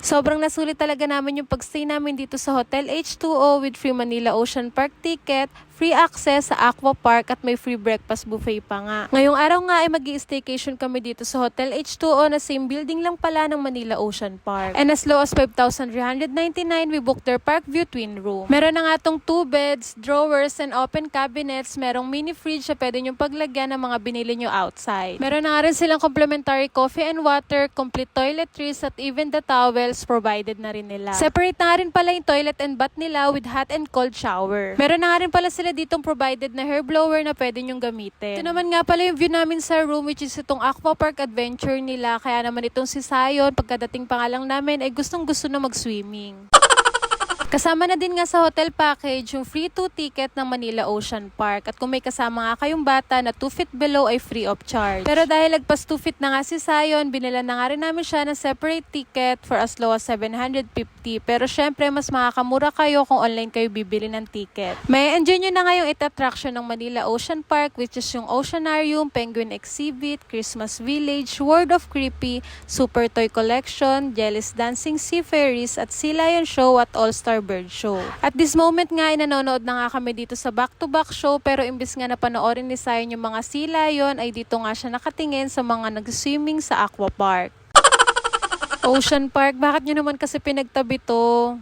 Sobrang nasulit talaga namin yung pagstay namin dito sa Hotel H2O with free Manila Ocean Park ticket, free access sa Aqua Park at may free breakfast buffet pa nga. Ngayong araw nga ay mag-i-staycation kami dito sa Hotel H2O na same building lang pala ng Manila Ocean Park. And as low as 5,399, we booked their Parkview twin room. Meron na nga tong 2 beds, drawers, and open cabinets. Merong mini fridge na pwede nyong paglagyan ng mga binili nyo outside. Meron na nga rin silang complimentary coffee and water, complete toiletries, at even the towels provided na rin nila. Separate na nga rin pala yung toilet and bath nila with hot and cold shower. Meron na nga rin pala sila ditong provided na hair blower na pwede nyong gamitin. Ito naman nga pala yung view namin sa room, which is itong Aqua Park Adventure nila. Kaya naman itong si Sayon, pagkadating pa nga lang namin ay gustong gusto na mag-swimming. Kasama na din nga sa hotel package yung free 2 ticket ng Manila Ocean Park. At kung may kasama nga kayong bata na 2 feet below ay free of charge. Pero dahil lagpas 2 feet na nga si Sayon, binila na nga rin namin siya ng separate ticket for as low as 750. Pero syempre, mas makakamura kayo kung online kayo bibili ng ticket. May enjoy nyo na nga yung attraction ng Manila Ocean Park, which is yung Oceanarium, Penguin Exhibit, Christmas Village, World of Creepy, Super Toy Collection, Jelly's Dancing Seafarers, at Sea Lion Show at All-Star Bird Show. At this moment nga ay nanonood na nga kami dito sa back-to-back show, pero imbis nga na panoorin ni Sayon yung mga sea lion ay dito nga siya nakatingin sa mga nag-swimming sa Aqua Park. Ocean Park, bakit nyo naman kasi pinagtabi to?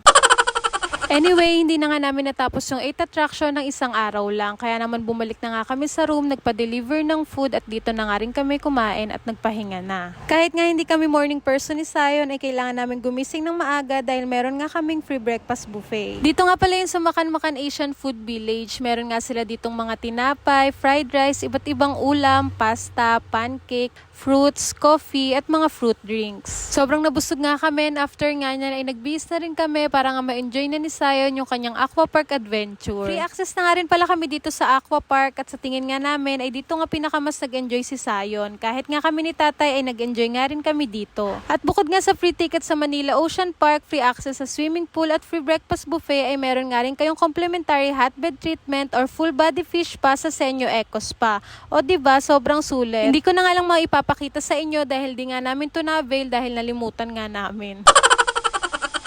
Anyway, hindi na nga namin natapos yung 8 attraction ng isang araw lang. Kaya naman bumalik na nga kami sa room, nagpa-deliver ng food at dito na nga rin kami kumain at nagpahinga na. Kahit nga hindi kami morning person ni Sayon, ay kailangan namin gumising ng maaga dahil meron nga kaming free breakfast buffet. Dito nga pala yung sa Makan Asian Food Village. Meron nga sila ditong mga tinapay, fried rice, iba't ibang ulam, pasta, pancake, fruits, coffee, at mga fruit drinks. Sobrang nabusog nga kami, and after nga niyan ay nagbihis na rin kami para nga ma-enjoy na ni Sayon yung kanyang Aqua Park Adventure. Free access na nga rin pala kami dito sa Aqua Park, at sa tingin nga namin ay dito nga pinakamas nag-enjoy si Sayon. Kahit nga kami ni tatay ay nag-enjoy nga rin kami dito. At bukod nga sa free ticket sa Manila Ocean Park, free access sa swimming pool at free breakfast buffet ay meron nga rin kayong complimentary hot bed treatment or full body fish spa sa Senyo Eco Spa. O diba, sobrang sulit. Hindi ko na nga lang maipapakita sa inyo dahil di nga namin to na-avail dahil nalimutan nga namin.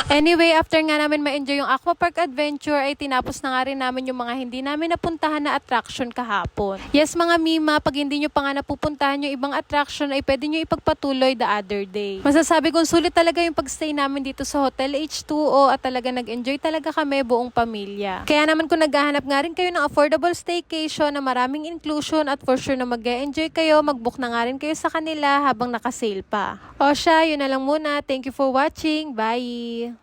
Anyway, after nga namin ma-enjoy yung Aqua Park Adventure, ay tinapos na nga rin namin yung mga hindi namin napuntahan na attraction kahapon. Yes mga Mima, pag hindi nyo pa nga napupuntahan yung ibang attraction, ay pwede nyo ipagpatuloy the other day. Masasabi kong sulit talaga yung pagstay namin dito sa Hotel H2O at talaga nag-enjoy talaga kami buong pamilya. Kaya naman kung naghahanap nga rin kayo ng affordable staycation na maraming inclusion at for sure na mag-enjoy kayo, mag-book na nga rin kayo sa kanila habang naka-sale pa. O siya, yun na lang muna. Thank you for watching. Bye!